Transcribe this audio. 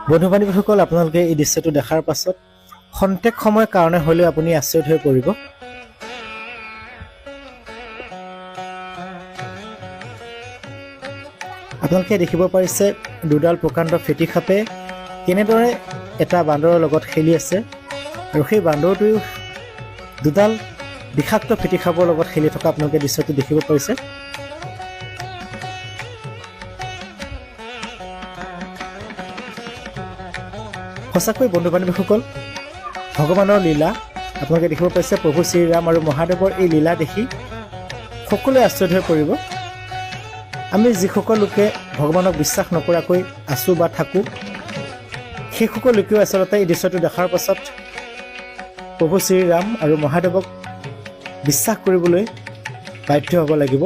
বন্ধু বান্ধৱীসকল, আপোনালোকে এই দৃশ্যটো দেখাৰ পাছত খন্তেক সময়ৰ কাৰণে হ'লেও আপুনি আচৰিত হৈ পৰিব। আপোনালোকে দেখিব পাৰিছে দুডাল প্ৰকাণ্ড ফেটি সাপে কেনেদৰে এটা বান্দৰৰ লগত খেলি আছে, আৰু সেই বান্দৰটোৱেও দুডাল বিষাক্ত ফেটি সাপৰ লগত খেলি থকা আপোনালোকে দৃশ্যটো দেখিব পাৰিছে। সঁচাকৈ বন্ধু বান্ধৱীসকল, ভগৱানৰ লীলা আপোনালোকে দেখিব পাইছে। প্ৰভু শ্ৰীৰাম আৰু মহাদেৱৰ এই লীলা দেখি সকলোৱে আচৰিত হৈ পৰিব। আমি যিসকল লোকে ভগৱানক বিশ্বাস নকৰাকৈ আছোঁ বা থাকোঁ, সেইসকল লোকেও আচলতে এই দৃশ্যটো দেখাৰ পাছত প্ৰভু শ্ৰীৰাম আৰু মহাদেৱক বিশ্বাস কৰিবলৈ বাধ্য হ'ব লাগিব।